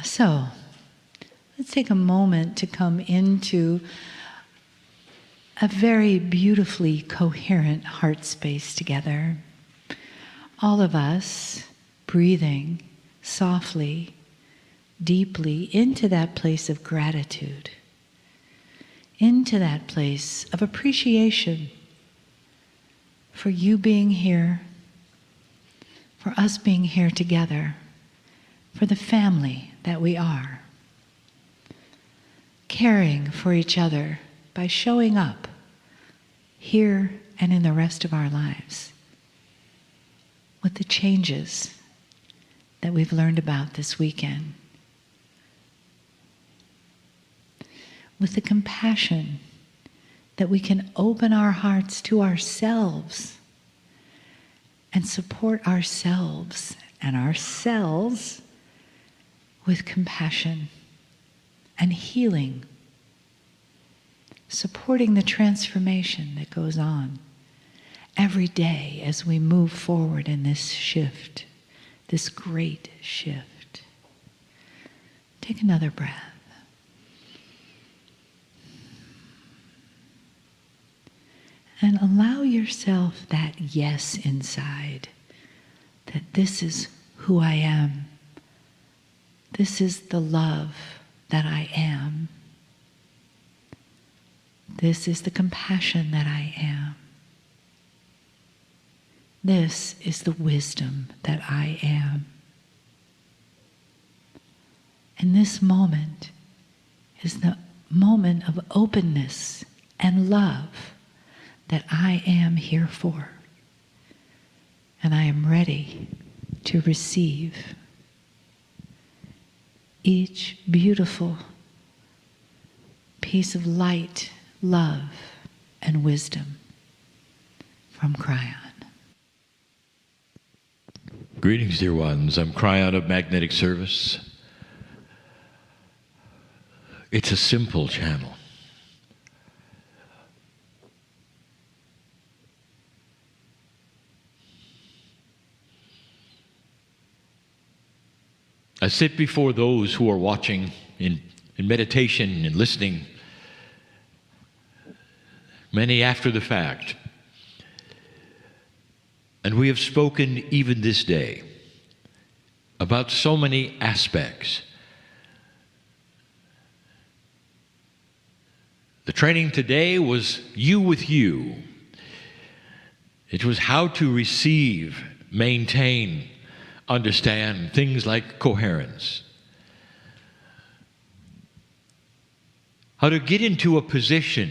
So, let's take a moment to come into a very beautifully coherent heart space together. All of us breathing softly, deeply into that place of gratitude, into that place of appreciation for you being here, for us being here together, for the family that we are, caring for each other by showing up here and in the rest of our lives with the changes that we've learned about this weekend, with the compassion that we can open our hearts to ourselves and support ourselves and ourselves with compassion and healing, supporting the transformation that goes on every day as we move forward in this shift, this great shift. Take another breath. And allow yourself that yes inside, that this is who I am. This is the love that I am. This is the compassion that I am. This is the wisdom that I am. And this moment is the moment of openness and love that I am here for. And I am ready to receive each beautiful piece of light, love, and wisdom from Kryon. Greetings, dear ones. I'm Kryon of Magnetic Service. It's a simple channel. I sit before those who are watching in meditation and listening, many after the fact. And we have spoken even this day about so many aspects. The training today was you with you. It was how to receive, maintain, understand things like coherence. How to get into a position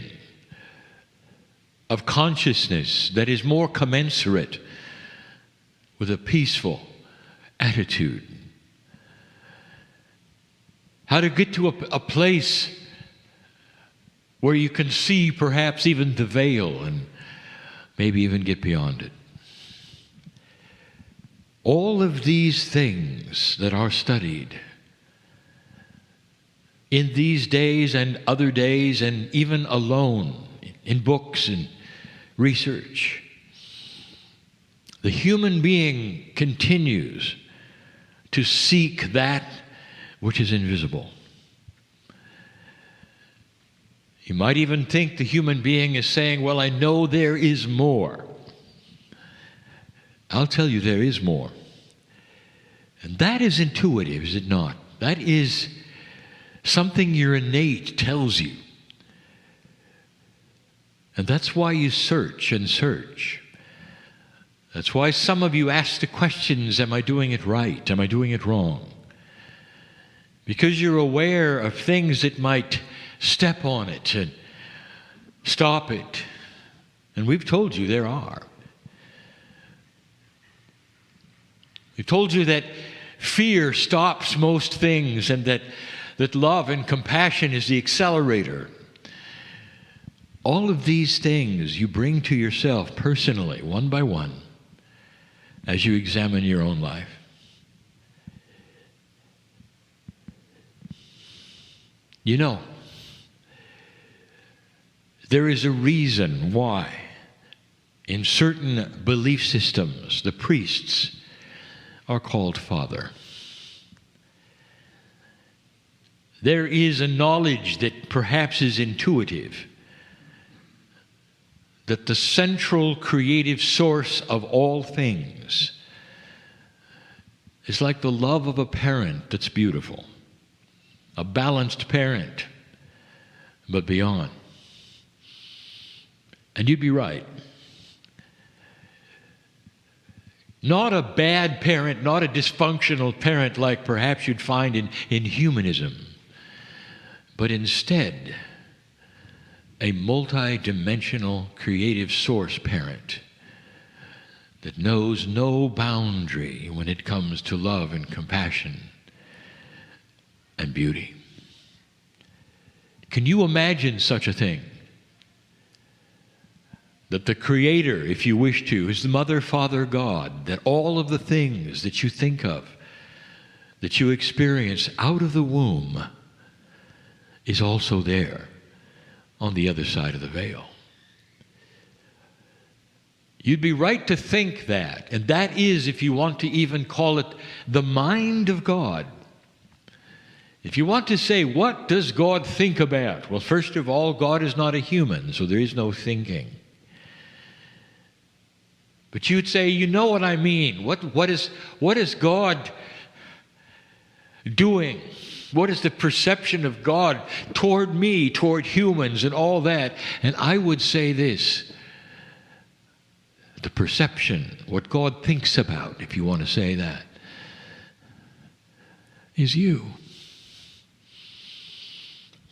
of consciousness that is more commensurate with a peaceful attitude. How to get to a place where you can see perhaps even the veil and maybe even get beyond it. All of these things that are studied in these days and other days, and even alone in books and research, the human being continues to seek that which is invisible. You might even think the human being is saying, well, I know there is more. I'll tell you, there is more. And that is intuitive, is it not? That is something your innate tells you. And that's why you search and search. That's why some of you ask the questions, am I doing it right? Am I doing it wrong? Because you're aware of things that might step on it and stop it. And we've told you there are. We've told you that fear stops most things, and that love and compassion is the accelerator. All of these things you bring to yourself personally, one by one, as you examine your own life. You know, there is a reason why in certain belief systems the priests are called Father. there is a knowledge that perhaps is intuitive, that the central creative source of all things is like the love of a parent that's beautiful, a balanced parent, but beyond. And you'd be right. Not a bad parent, not a dysfunctional parent like perhaps you'd find in humanism, but instead a multi-dimensional creative source parent that knows no boundary when it comes to love and compassion and beauty. Can you imagine such a thing? That the Creator, if you wish to, is the Mother, Father, God, that all of the things that you think of, that you experience out of the womb, is also there on the other side of the veil. You'd be right to think that, and that is, if you want to even call it the mind of God. If you want to say, what does God think about? Well, first of all, God is not a human, so there is no thinking. But you'd say, you know what I mean. What is God doing? What is the perception of God toward me, toward humans, and all that? And I would say this. The perception, what God thinks about, if you want to say that, is you.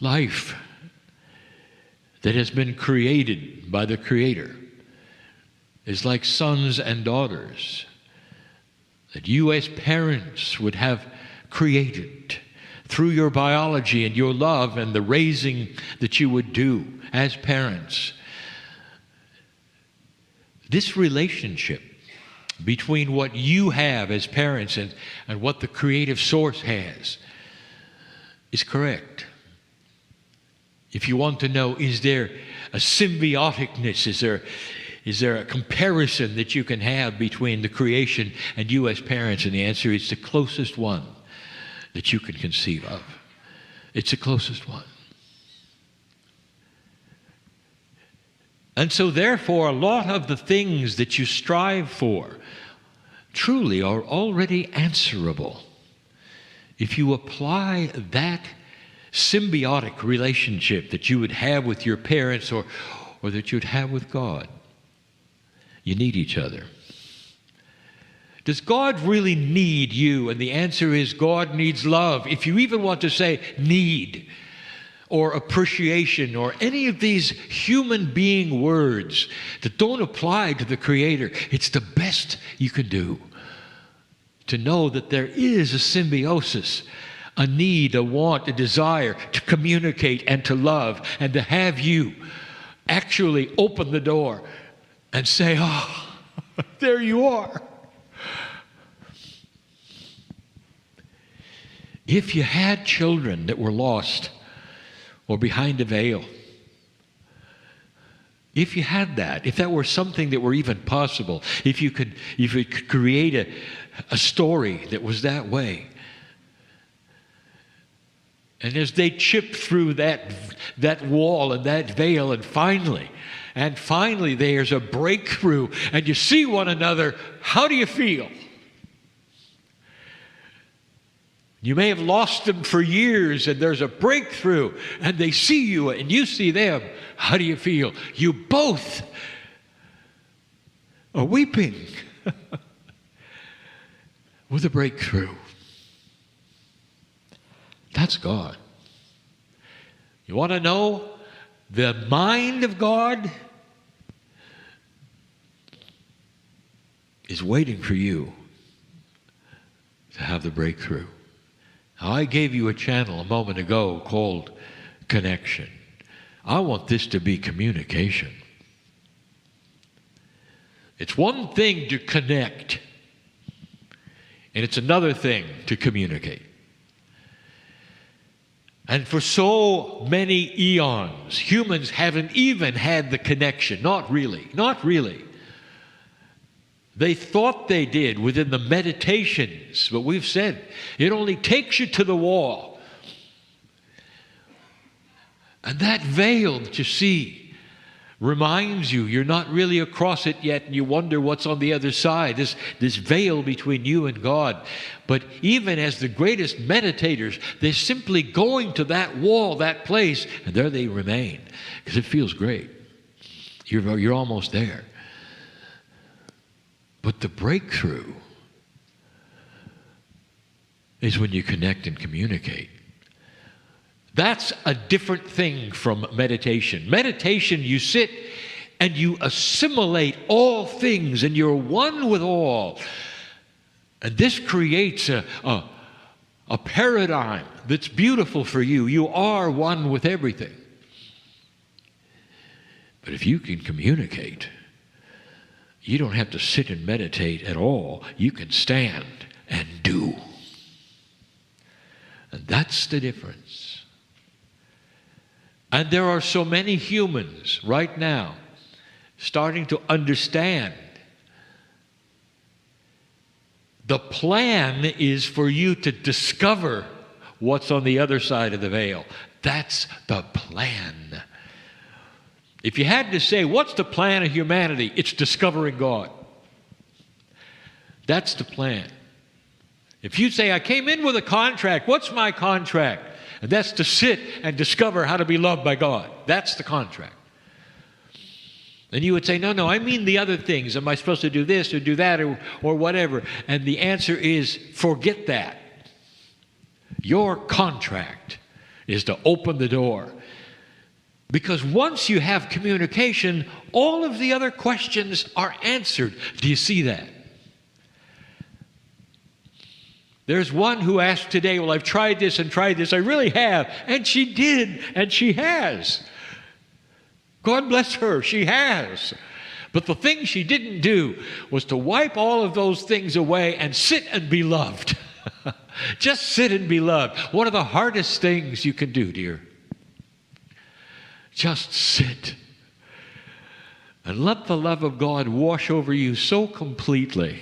Life that has been created by the Creator is like sons and daughters that you as parents would have created through your biology and your love and the raising that you would do as parents. This relationship between what you have as parents and what the creative source has is correct. If you want to know, is there a symbioticness? Is there a comparison that you can have between the creation and you as parents? And the answer is the closest one that you can conceive of. It's the closest one. And so therefore, a lot of the things that you strive for truly are already answerable if you apply that symbiotic relationship that you would have with your parents or that you'd have with God. You need each other. Does God really need you? And the answer is God needs love. If you even want to say need or appreciation or any of these human being words that don't apply to the Creator, it's the best you can do to know that there is a symbiosis, a need, a want, a desire to communicate and to love and to have you actually open the door and say, oh, there you are. If you had children that were lost or behind a veil, if you had that, if that were something that were even possible, if you could create a story that was that way, and as they chip through that wall and that veil, and finally there's a breakthrough, and you see one another, how do you feel? You may have lost them for years, and there's a breakthrough, and they see you, and you see them. How do you feel? You both are weeping with a breakthrough. That's God. You want to know the mind of God? Is waiting for you to have the breakthrough. Now, I gave you a channel a moment ago called connection. I want this to be communication. It's one thing to connect, and it's another thing to communicate. And for so many eons, humans haven't even had the connection. Not really. They thought they did within the meditations, but we've said it only takes you to the wall And that veil that you see reminds you you're not really across it yet, and you wonder what's on the other side, this veil between you and God. But even as the greatest meditators, they're simply going to that wall, that place, and there they remain, because it feels great. You're almost there. But the breakthrough is when you connect and communicate. That's a different thing from meditation. Meditation, you sit and you assimilate all things and you're one with all. And this creates a paradigm that's beautiful for you. You are one with everything. But if you can communicate, you don't have to sit and meditate at all. You can stand and do. And that's the difference. And there are so many humans right now starting to understand the plan is for you to discover what's on the other side of the veil. That's the plan. If you had to say, what's the plan of humanity? It's discovering God. That's the plan. If you say, I came in with a contract, what's my contract? And that's to sit and discover how to be loved by God. That's the contract. And you would say, no, I mean the other things. Am I supposed to do this or do that or whatever? And the answer is, forget that. Your contract is to open the door. Because once you have communication, all of the other questions are answered. Do you see that? There's one who asked today, well, I've tried this and tried this. I really have. And she did, and she has. God bless her, she has. But the thing she didn't do was to wipe all of those things away and sit and be loved. Just sit and be loved. One of the hardest things you can do, dear. Just sit and let the love of God wash over you so completely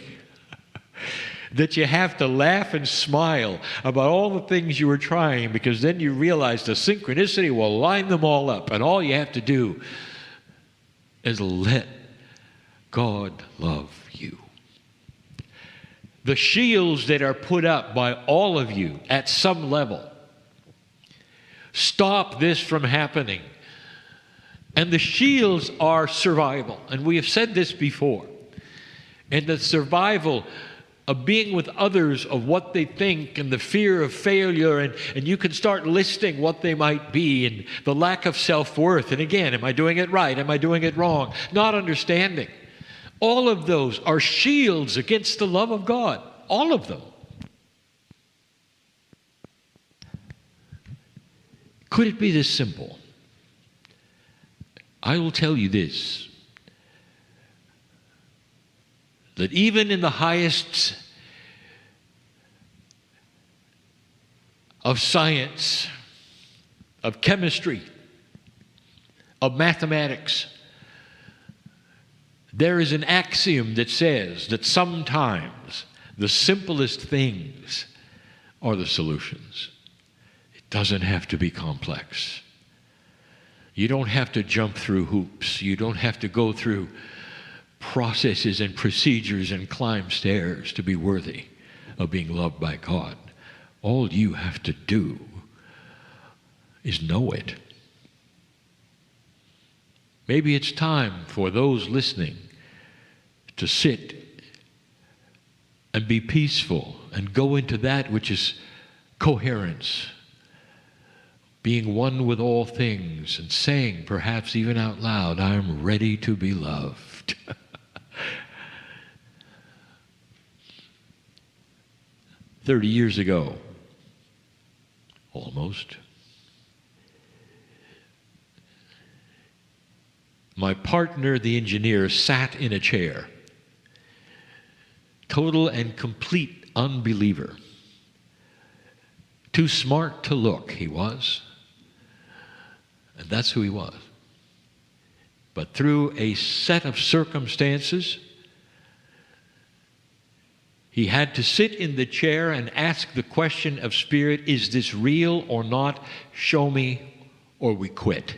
that you have to laugh and smile about all the things you were trying, because then you realize the synchronicity will line them all up, and all you have to do is let God love you. The shields that are put up by all of you at some level stop this from happening. And the shields are survival. And we have said this before. And the survival of being with others, of what they think, and the fear of failure, and you can start listing what they might be, and the lack of self-worth. And again, am I doing it right? Am I doing it wrong? Not understanding. All of those are shields against the love of God. All of them. Could it be this simple? I will tell you this, that even in the highest of science, of chemistry, of mathematics, there is an axiom that says that sometimes the simplest things are the solutions. It doesn't have to be complex. You don't have to jump through hoops. You don't have to go through processes and procedures and climb stairs to be worthy of being loved by God. All you have to do is know it. Maybe it's time for those listening to sit and be peaceful and go into that which is coherence, being one with all things, and saying, perhaps even out loud, I am ready to be loved. 30 years ago, almost, my partner, the engineer, sat in a chair. Total and complete unbeliever. Too smart to look, he was. And that's who he was. But through a set of circumstances, he had to sit in the chair and ask the question of spirit, is this real or not? Show me or we quit.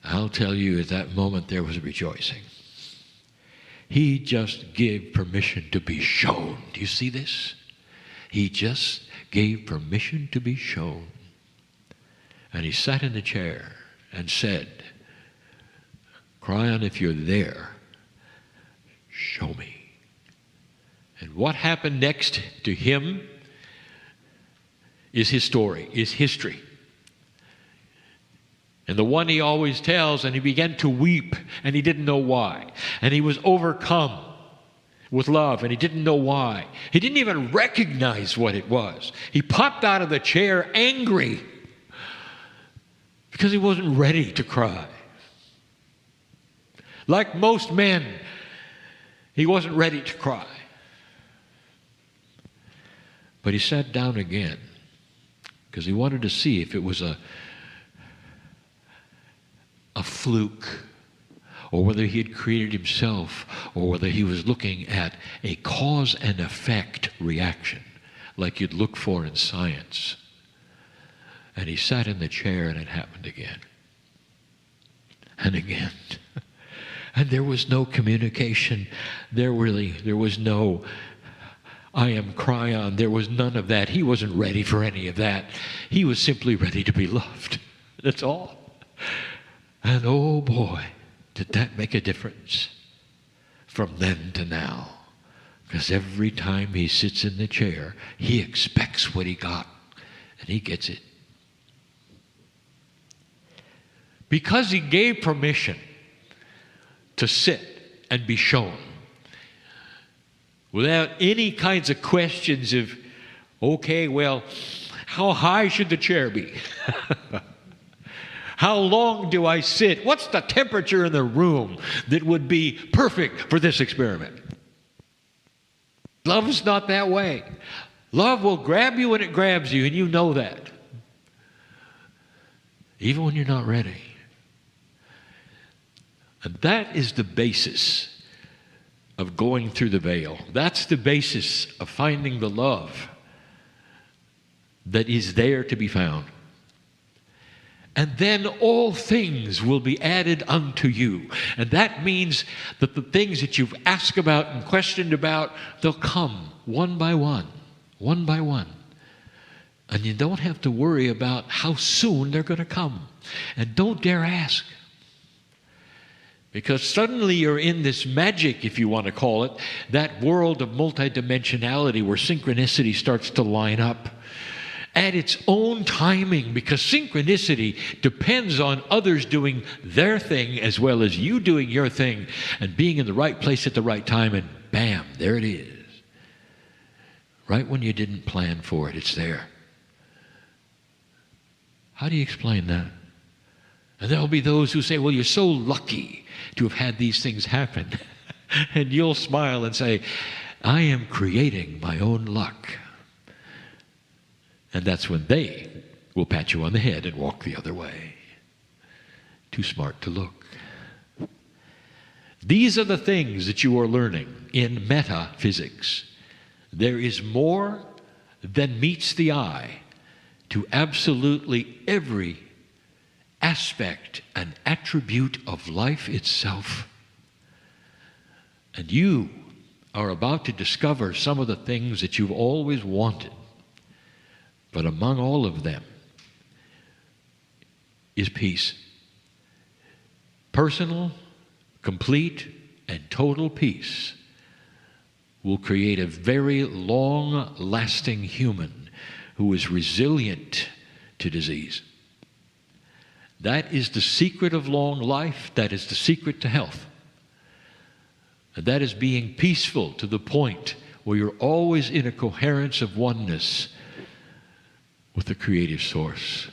I'll tell you, at that moment there was rejoicing. He just gave permission to be shown. Do you see this? He just gave permission to be shown. And he sat in the chair and said, Kryon, if you're there, show me. And what happened next to him is his story, is history. And the one he always tells, and he began to weep, and he didn't know why. And he was overcome with love, and he didn't know why. He didn't even recognize what it was. He popped out of the chair angry because he wasn't ready to cry. Like most men, he wasn't ready to cry. But he sat down again because he wanted to see if it was a fluke, or whether he had created himself, or whether he was looking at a cause and effect reaction like you'd look for in science. And he sat in the chair, and it happened again and again. And there was no communication. There was no I am Kryon. There was none of that. He wasn't ready for any of that. He was simply ready to be loved. That's all. And oh boy, did that make a difference from then to now. Because every time he sits in the chair, he expects what he got, and he gets it. Because he gave permission to sit and be shown, without any kinds of questions of, okay, well, how high should the chair be? How long do I sit? What's the temperature in the room that would be perfect for this experiment? Love is not that way. Love will grab you when it grabs you, and you know that. Even when you're not ready. And that is the basis of going through the veil. That's the basis of finding the love that is there to be found. And then all things will be added unto you. And that means that the things that you've asked about and questioned about, they'll come one by one, one by one. And you don't have to worry about how soon they're going to come. And don't dare ask. Because suddenly you're in this magic, if you want to call it, that world of multidimensionality where synchronicity starts to line up at its own timing, because synchronicity depends on others doing their thing as well as you doing your thing and being in the right place at the right time, and bam, there it is. Right when you didn't plan for it, it's there. How do you explain that? And there'll be those who say, well, you're so lucky to have had these things happen. And you'll smile and say, I am creating my own luck. And that's when they will pat you on the head and walk the other way. Too smart to look. These are the things that you are learning in metaphysics. There is more than meets the eye to absolutely every aspect and attribute of life itself. And you are about to discover some of the things that you've always wanted. But among all of them is peace. Personal, complete, and total peace will create a very long-lasting human who is resilient to disease. That is the secret of long life. That is the secret to health. And that is being peaceful to the point where you're always in a coherence of oneness with the creative source.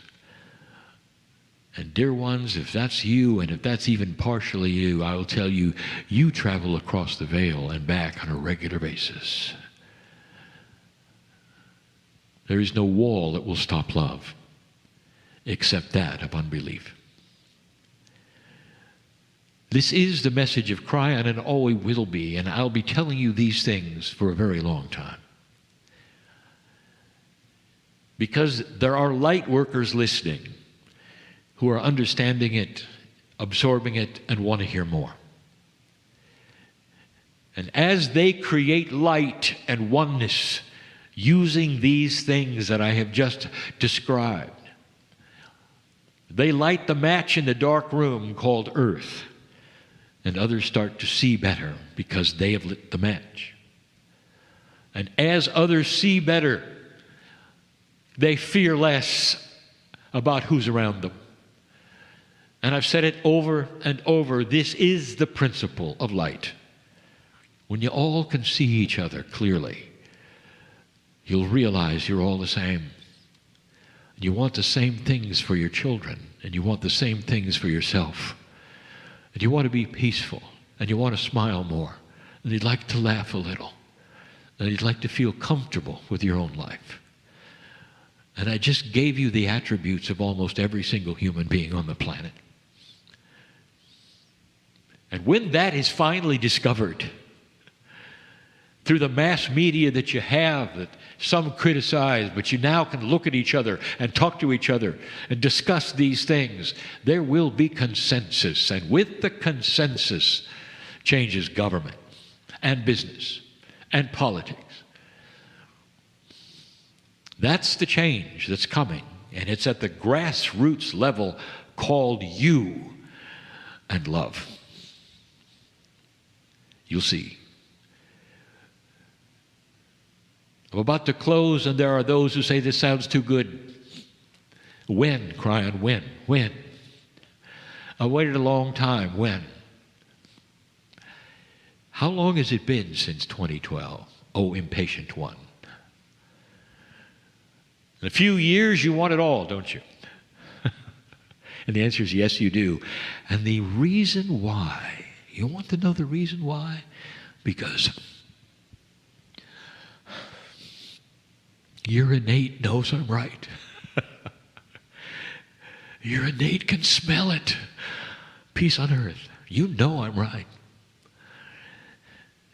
And dear ones, if that's you, and if that's even partially you, I will tell you, you travel across the veil and back on a regular basis. There is no wall that will stop love, except that of unbelief. This is the message of Kryon, and always will be, and I'll be telling you these things for a very long time. because there are light workers listening who are understanding it, absorbing it, and want to hear more. And as they create light and oneness using these things that I have just described, they light the match in the dark room called earth, and others start to see better because they have lit the match. And as others see better, they fear less about who's around them. And I've said it over and over, this is the principle of light. When you all can see each other clearly, you'll realize you're all the same. You want the same things for your children, and you want the same things for yourself. And you want to be peaceful, and you want to smile more, and you'd like to laugh a little, and you'd like to feel comfortable with your own life. And I just gave you the attributes of almost every single human being on the planet. And when that is finally discovered, through the mass media that you have, that some criticize, but you now can look at each other and talk to each other and discuss these things, there will be consensus. And with the consensus changes government and business and politics. That's the change that's coming, and it's at the grassroots level called you and love. You'll see. I'm about to close, and there are those who say this sounds too good. When, Kryon, when? When? I waited a long time. When? How long has it been since 2012? Oh, impatient one. In a few years, you want it all, don't you? And the answer is yes, you do. And the reason why, you want to know the reason why? Because your innate knows I'm right. Your innate can smell it. Peace on earth. You know I'm right.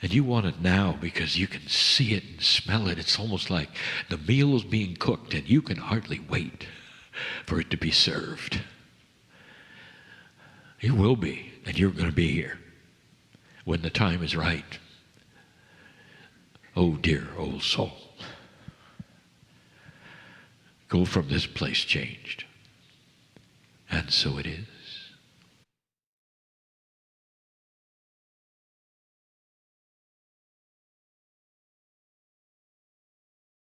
And you want it now because you can see it and smell it. It's almost like the meal is being cooked and you can hardly wait for it to be served. It will be, and you're going to be here when the time is right. Oh, dear old soul. Go from this place changed. And so it is.